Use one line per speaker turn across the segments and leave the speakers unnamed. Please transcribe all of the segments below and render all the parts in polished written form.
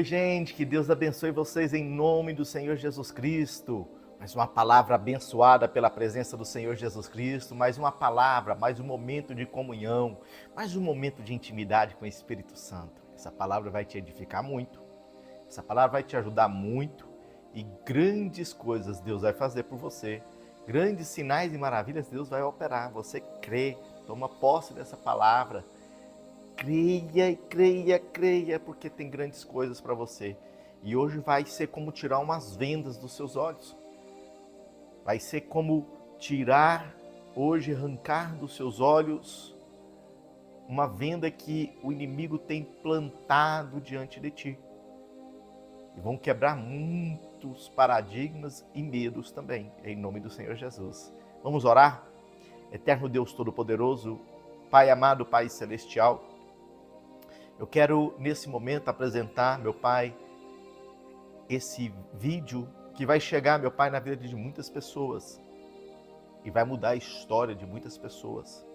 Gente, que Deus abençoe vocês em nome do Senhor Jesus Cristo. Mais uma palavra abençoada pela presença do Senhor Jesus Cristo, mais uma palavra, mais um momento de comunhão, mais um momento de intimidade com o Espírito Santo. Essa palavra vai te edificar muito, essa palavra vai te ajudar muito e grandes coisas Deus vai fazer por você. Grandes sinais e maravilhas Deus vai operar. Você crê, toma posse dessa palavra. Creia, creia, creia, porque tem grandes coisas para você. E hoje vai ser como tirar umas vendas dos seus olhos. Vai ser como tirar, hoje, arrancar dos seus olhos uma venda que o inimigo tem plantado diante de ti. E vão quebrar muitos paradigmas e medos também, em nome do Senhor Jesus. Vamos orar? Eterno Deus Todo-Poderoso, Pai amado, Pai Celestial, eu quero, nesse momento, apresentar, meu Pai, esse vídeo que vai chegar, meu Pai, na vida de muitas pessoas e vai mudar a história de muitas pessoas.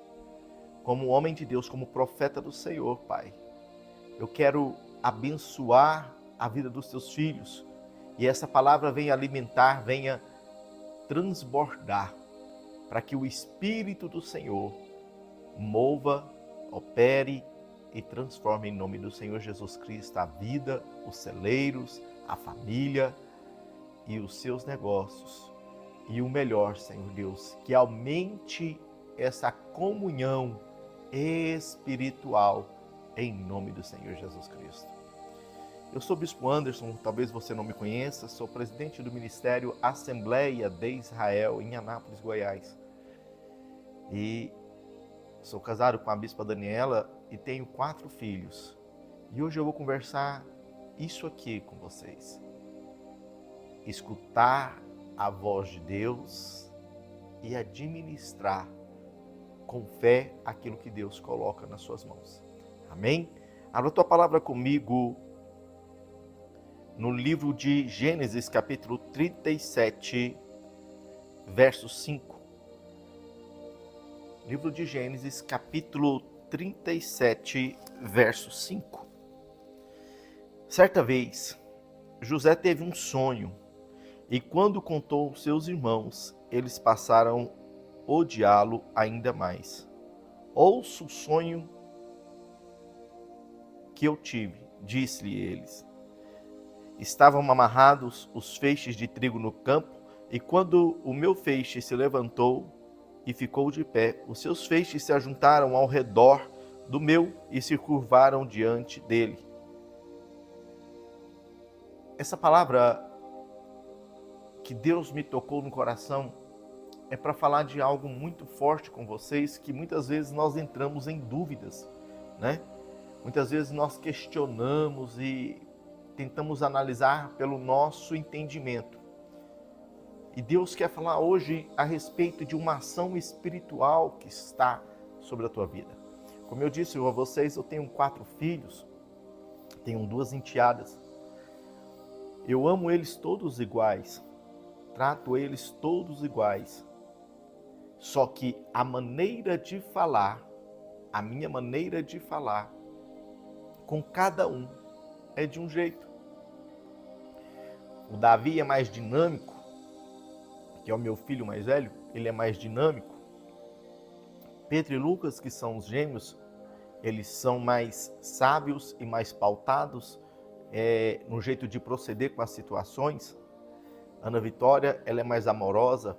Como homem de Deus, como profeta do Senhor, Pai, eu quero abençoar a vida dos teus filhos e essa palavra venha alimentar, venha transbordar, para que o Espírito do Senhor mova, opere e transforme em nome do Senhor Jesus Cristo a vida, os celeiros, a família e os seus negócios. E o melhor, Senhor Deus, que aumente essa comunhão espiritual em nome do Senhor Jesus Cristo. Eu sou Bispo Anderson, talvez você não me conheça, sou presidente do Ministério Assembleia de Israel em Anápolis, Goiás. E sou casado com a Bispa Daniela e tenho 4 filhos. E hoje eu vou conversar isso aqui com vocês. Escutar a voz de Deus e administrar com fé aquilo que Deus coloca nas suas mãos. Amém? Abra a tua palavra comigo no livro de Gênesis, capítulo 37, verso 5. Livro de Gênesis, capítulo 37, verso 5. Certa vez, José teve um sonho, e quando contou aos seus irmãos, eles passaram a odiá-lo ainda mais. Ouça o sonho que eu tive, disse-lhe eles. Estavam amarrados os feixes de trigo no campo, e quando o meu feixe se levantou e ficou de pé, os seus feixes se ajuntaram ao redor do meu e se curvaram diante dele. Essa palavra que Deus me tocou no coração é para falar de algo muito forte com vocês, que muitas vezes nós entramos em dúvidas, né? Muitas vezes nós questionamos e tentamos analisar pelo nosso entendimento. E Deus quer falar hoje a respeito de uma ação espiritual que está sobre a tua vida. Como eu disse a vocês, eu tenho 4 filhos, tenho 2 enteadas. Eu amo eles todos iguais, trato eles todos iguais. Só que a maneira de falar, a minha maneira de falar, com cada um é de um jeito. O Davi é mais dinâmico, que é o meu filho mais velho, ele é mais dinâmico. Pedro e Lucas, que são os gêmeos, eles são mais sábios e mais pautados no jeito de proceder com as situações. Ana Vitória, ela é mais amorosa,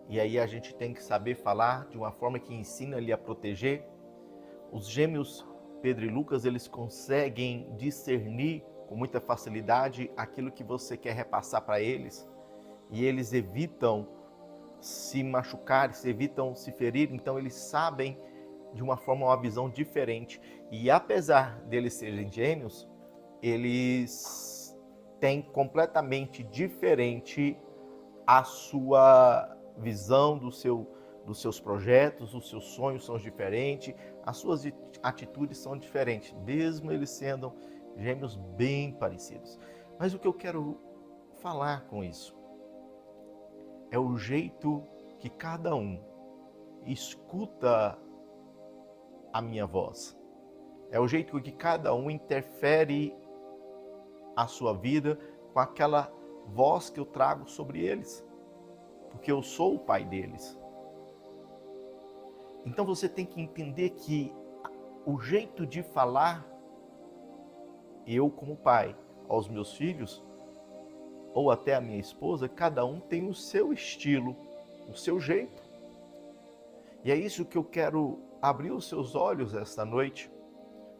e aí a gente tem que saber falar de uma forma que ensina ele a proteger. Os gêmeos Pedro e Lucas, eles conseguem discernir com muita facilidade aquilo que você quer repassar para eles, e eles evitam se machucar, evitam se ferir, então eles sabem de uma forma, uma visão diferente. E apesar deles serem gêmeos, eles têm completamente diferente a sua visão dos seus projetos, os seus sonhos são diferentes, as suas atitudes são diferentes, mesmo eles sendo gêmeos bem parecidos. Mas o que eu quero falar com isso é o jeito que cada um escuta a minha voz. É o jeito que cada um interfere a sua vida com aquela voz que eu trago sobre eles, porque eu sou o pai deles. Então você tem que entender que o jeito de falar, eu como pai, aos meus filhos, ou até a minha esposa, cada um tem o seu estilo, o seu jeito. E é isso que eu quero abrir os seus olhos esta noite,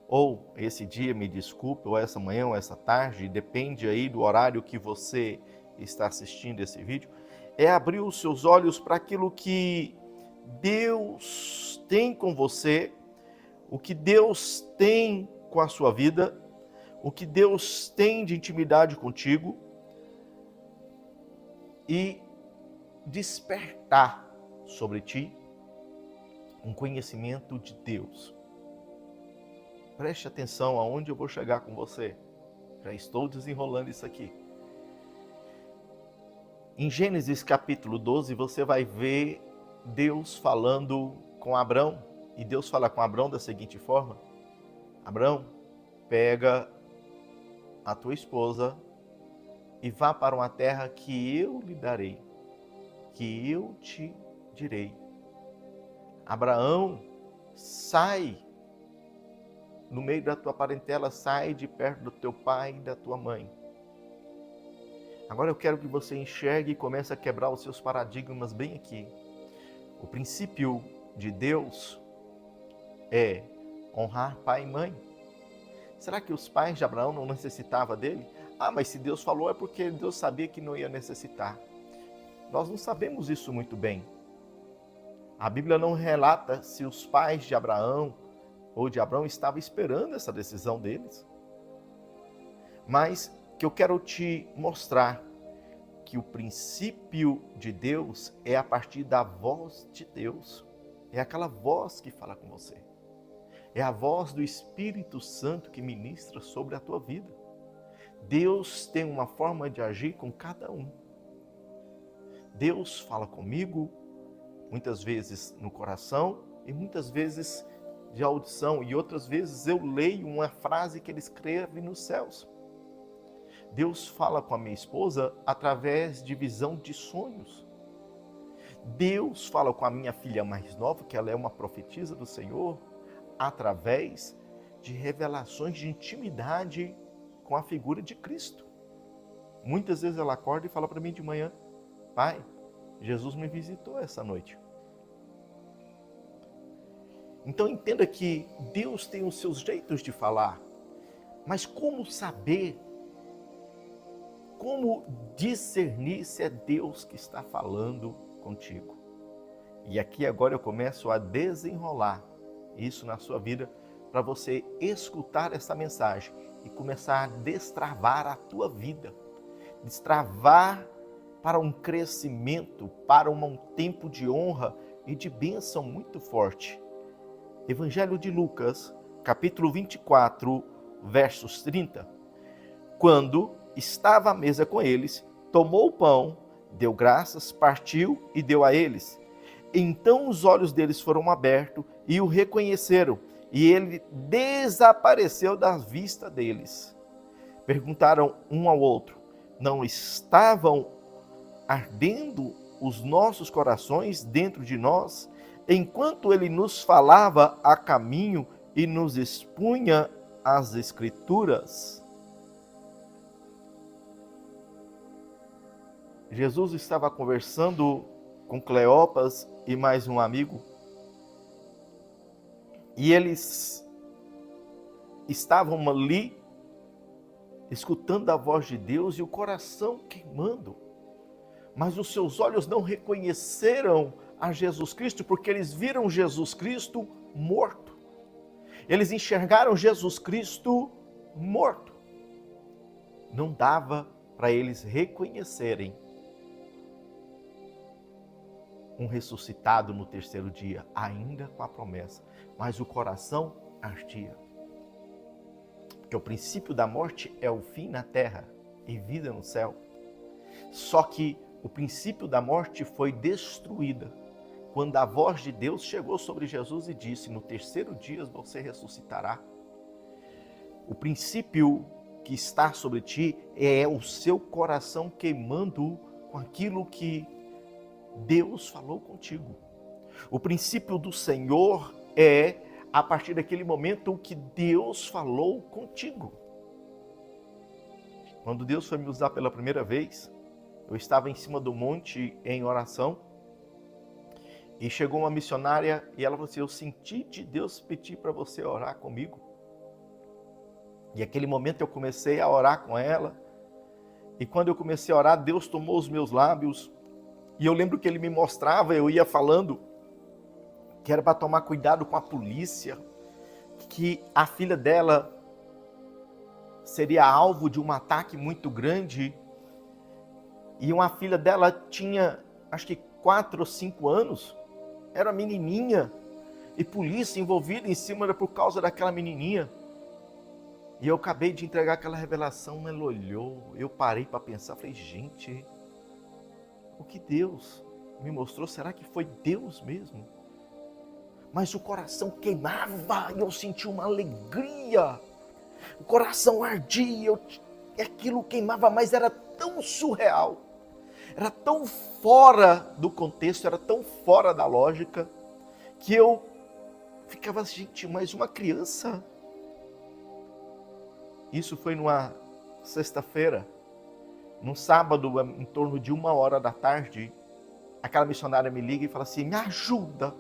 ou esse dia, me desculpe, ou essa manhã, ou essa tarde, depende aí do horário que você está assistindo esse vídeo, é abrir os seus olhos para aquilo que Deus tem com você, o que Deus tem com a sua vida, o que Deus tem de intimidade contigo e despertar sobre ti um conhecimento de Deus. Preste atenção aonde eu vou chegar com você. Já estou desenrolando isso aqui. Em Gênesis capítulo 12, você vai ver Deus falando com Abrão. E Deus fala com Abrão da seguinte forma: Abrão, pega a tua esposa e vá para uma terra que eu lhe darei, que eu te direi. Abraão, sai no meio da tua parentela, sai de perto do teu pai e da tua mãe. Agora eu quero que você enxergue e comece a quebrar os seus paradigmas bem aqui. O princípio de Deus é honrar pai e mãe. Será que os pais de Abraão não necessitavam dele? Ah, mas se Deus falou é porque Deus sabia que não ia necessitar. Nós não sabemos isso muito bem. A Bíblia não relata se os pais de Abraão ou de Abrão estavam esperando essa decisão deles. Mas que eu quero te mostrar que o princípio de Deus é a partir da voz de Deus. É aquela voz que fala com você. É a voz do Espírito Santo que ministra sobre a tua vida. Deus tem uma forma de agir com cada um. Deus fala comigo, muitas vezes no coração e muitas vezes de audição, e outras vezes eu leio uma frase que Ele escreve nos céus. Deus fala com a minha esposa através de visão de sonhos. Deus fala com a minha filha mais nova, que ela é uma profetisa do Senhor, através de revelações de intimidade com a figura de Cristo. Muitas vezes ela acorda e fala para mim de manhã: pai, Jesus me visitou essa noite. Então entenda que Deus tem os seus jeitos de falar, mas como saber, como discernir se é Deus que está falando contigo? E aqui agora eu começo a desenrolar isso na sua vida para você escutar essa mensagem e começar a destravar a tua vida, destravar para um crescimento, para um tempo de honra e de bênção muito forte. Evangelho de Lucas, capítulo 24, versos 30. Quando estava à mesa com eles, tomou o pão, deu graças, partiu e deu a eles. Então os olhos deles foram abertos e o reconheceram, e ele desapareceu da vista deles. Perguntaram um ao outro: não estavam ardendo os nossos corações dentro de nós, enquanto ele nos falava a caminho e nos expunha as Escrituras? Jesus estava conversando com Cleopas e mais um amigo, e eles estavam ali escutando a voz de Deus e o coração queimando, mas os seus olhos não reconheceram a Jesus Cristo, porque eles viram Jesus Cristo morto. Eles enxergaram Jesus Cristo morto. Não dava para eles reconhecerem um ressuscitado no terceiro dia, ainda com a promessa, mas o coração ardia. Porque o princípio da morte é o fim na terra e vida no céu. Só que o princípio da morte foi destruída quando a voz de Deus chegou sobre Jesus e disse: no terceiro dia você ressuscitará. O princípio que está sobre ti é o seu coração queimando com aquilo que Deus falou contigo. O princípio do Senhor é, a partir daquele momento, o que Deus falou contigo. Quando Deus foi me usar pela primeira vez, eu estava em cima do monte em oração e chegou uma missionária e ela falou assim: eu senti de Deus pedir para você orar comigo. E aquele momento eu comecei a orar com ela. E quando eu comecei a orar, Deus tomou os meus lábios. E eu lembro que Ele me mostrava, eu ia falando, que era para tomar cuidado com a polícia, que a filha dela seria alvo de um ataque muito grande. E uma filha dela tinha, acho que 4 ou 5 anos, era menininha. E polícia envolvida em cima por causa daquela menininha. E eu acabei de entregar aquela revelação, ela olhou, eu parei para pensar, falei, gente, o que Deus me mostrou, será que foi Deus mesmo? Mas o coração queimava e eu senti uma alegria, o coração ardia, aquilo queimava, mas era tão surreal, era tão fora do contexto, era tão fora da lógica, que eu ficava, gente, mas uma criança... Isso foi numa sexta-feira. Num sábado, em torno de 1h da tarde, aquela missionária me liga e fala assim, me ajuda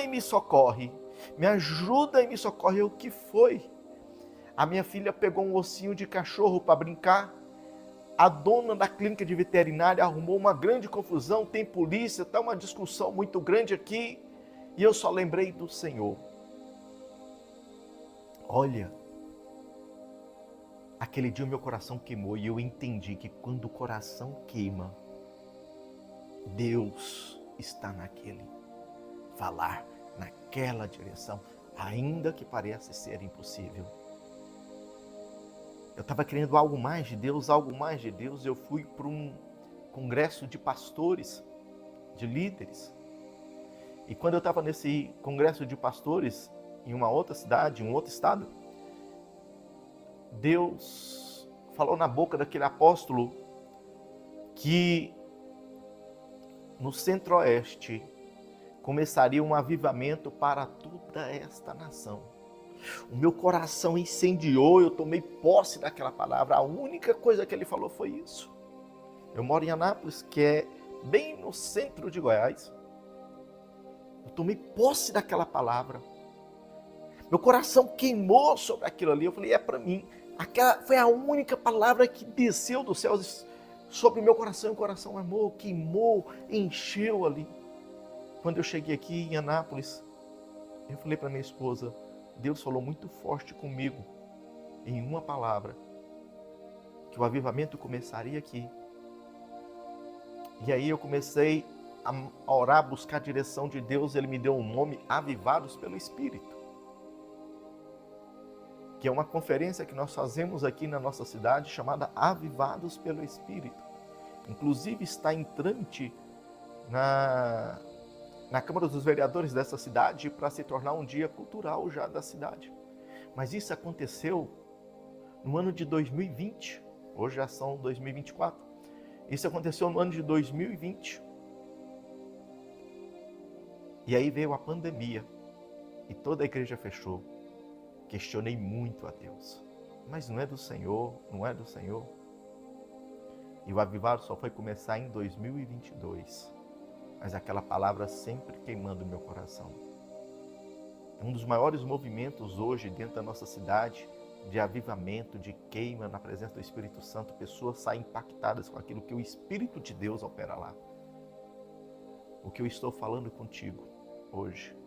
e me socorre. Me ajuda e me socorre. O que foi? A minha filha pegou um ossinho de cachorro para brincar. A dona da clínica de veterinária arrumou uma grande confusão, tem polícia, está uma discussão muito grande aqui. E eu só lembrei do Senhor. Olha, aquele dia o meu coração queimou e eu entendi que quando o coração queima, Deus está naquele falar, naquela direção, ainda que pareça ser impossível. Eu estava querendo algo mais de Deus, eu fui para um congresso de pastores, de líderes. E quando eu estava nesse congresso de pastores, em uma outra cidade, em um outro estado, Deus falou na boca daquele apóstolo que no centro-oeste começaria um avivamento para toda esta nação. O meu coração incendiou, eu tomei posse daquela palavra. A única coisa que ele falou foi isso. Eu moro em Anápolis, que é bem no centro de Goiás. Eu tomei posse daquela palavra. Meu coração queimou sobre aquilo ali. Eu falei, é para mim. Aquela foi a única palavra que desceu dos céus sobre o meu coração. O coração amou, queimou, encheu ali. Quando eu cheguei aqui em Anápolis, eu falei para minha esposa, Deus falou muito forte comigo, em uma palavra, que o avivamento começaria aqui. E aí eu comecei a orar, a buscar a direção de Deus. Ele me deu um nome, Avivados pelo Espírito, que é uma conferência que nós fazemos aqui na nossa cidade, chamada Avivados pelo Espírito. Inclusive está em trâmite na Câmara dos Vereadores dessa cidade para se tornar um dia cultural já da cidade. Mas isso aconteceu no ano de 2020, hoje já são 2024. Isso aconteceu no ano de 2020. E aí veio a pandemia e toda a igreja fechou. Questionei muito a Deus. Mas não é do Senhor, não é do Senhor. E o avivado só foi começar em 2022. Mas aquela palavra sempre queimando o meu coração. Um dos maiores movimentos hoje dentro da nossa cidade, de avivamento, de queima na presença do Espírito Santo, pessoas saem impactadas com aquilo que o Espírito de Deus opera lá. O que eu estou falando contigo hoje,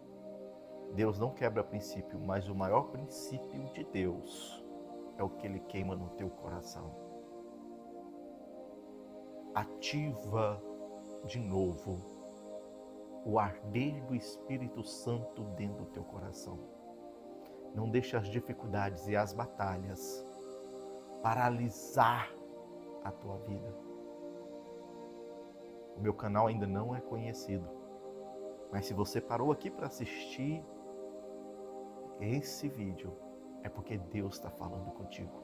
Deus não quebra princípio, mas o maior princípio de Deus é o que Ele queima no teu coração. Ativa de novo o arder do Espírito Santo dentro do teu coração. Não deixe as dificuldades e as batalhas paralisar a tua vida. O meu canal ainda não é conhecido, mas se você parou aqui para assistir esse vídeo, é porque Deus está falando contigo.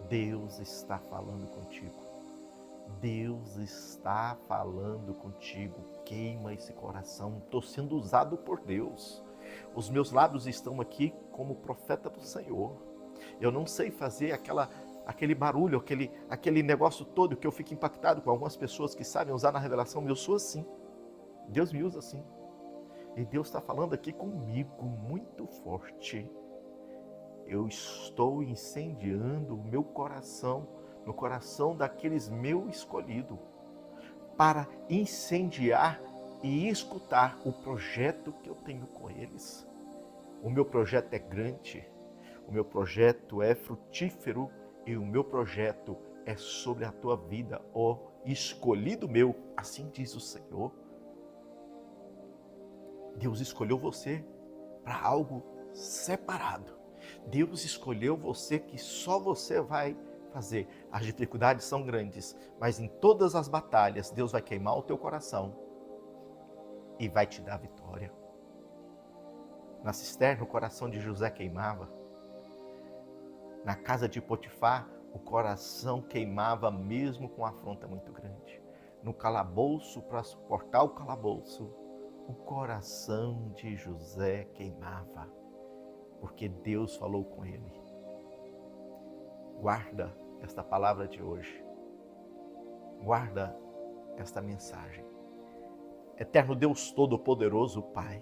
Deus está falando contigo. Deus está falando contigo. Queima esse coração. Estou sendo usado por Deus. Os meus lábios estão aqui como profeta do Senhor. Eu não sei fazer aquele barulho, aquele negócio todo que eu fico impactado com algumas pessoas que sabem usar na revelação. Eu sou assim. Deus me usa assim. E Deus está falando aqui comigo muito forte. Eu estou incendiando o meu coração, no coração daqueles meu escolhido, para incendiar e escutar o projeto que eu tenho com eles. O meu projeto é grande, o meu projeto é frutífero e o meu projeto é sobre a tua vida, ó escolhido meu, assim diz o Senhor. Deus escolheu você para algo separado. Deus escolheu você que só você vai fazer. As dificuldades são grandes, mas em todas as batalhas, Deus vai queimar o teu coração e vai te dar vitória. Na cisterna, o coração de José queimava. Na casa de Potifar, o coração queimava mesmo com afronta muito grande. No calabouço, para suportar o calabouço, o coração de José queimava, porque Deus falou com ele. Guarda esta palavra de hoje. Guarda esta mensagem. Eterno Deus Todo-Poderoso, Pai,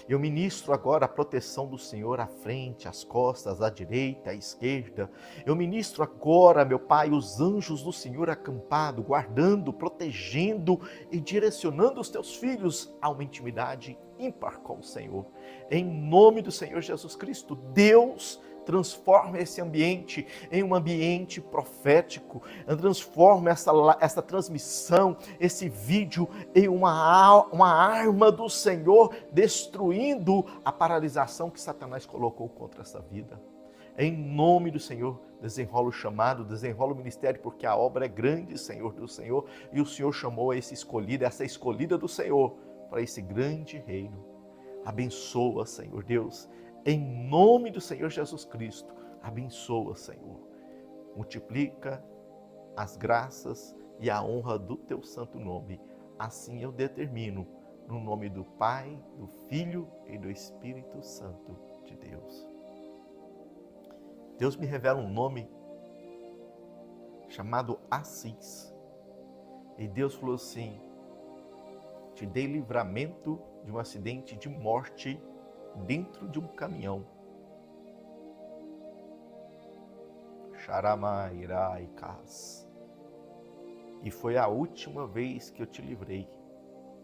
eu ministro agora a proteção do Senhor à frente, às costas, à direita, à esquerda. Eu ministro agora, meu Pai, os anjos do Senhor acampado, guardando, protegendo e direcionando os teus filhos a uma intimidade ímpar com o Senhor. Em nome do Senhor Jesus Cristo, Deus, transforma esse ambiente em um ambiente profético. Transforma essa transmissão, esse vídeo em uma arma do Senhor, destruindo a paralisação que Satanás colocou contra essa vida. Em nome do Senhor, desenrola o chamado, desenrola o ministério, porque a obra é grande, Senhor, do Senhor, e o Senhor chamou essa escolhida do Senhor, para esse grande reino. Abençoa, Senhor Deus, em nome do Senhor Jesus Cristo, abençoa, Senhor. Multiplica as graças e a honra do teu santo nome. Assim eu determino, no nome do Pai, do Filho e do Espírito Santo de Deus. Deus me revela um nome chamado Assis. E Deus falou assim: te dei livramento de um acidente de morte dentro de um caminhão. Xaramairaikas. E foi a última vez que eu te livrei,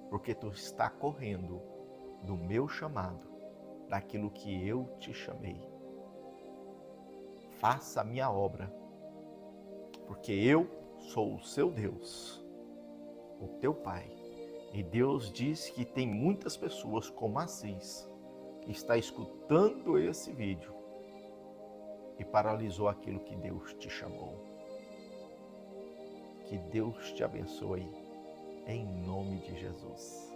porque tu está correndo do meu chamado, daquilo que eu te chamei. Faça a minha obra, porque eu sou o seu Deus, o teu Pai. E Deus diz que tem muitas pessoas como Assis, que está escutando esse vídeo e paralisou aquilo que Deus te chamou. Que Deus te abençoe, em nome de Jesus.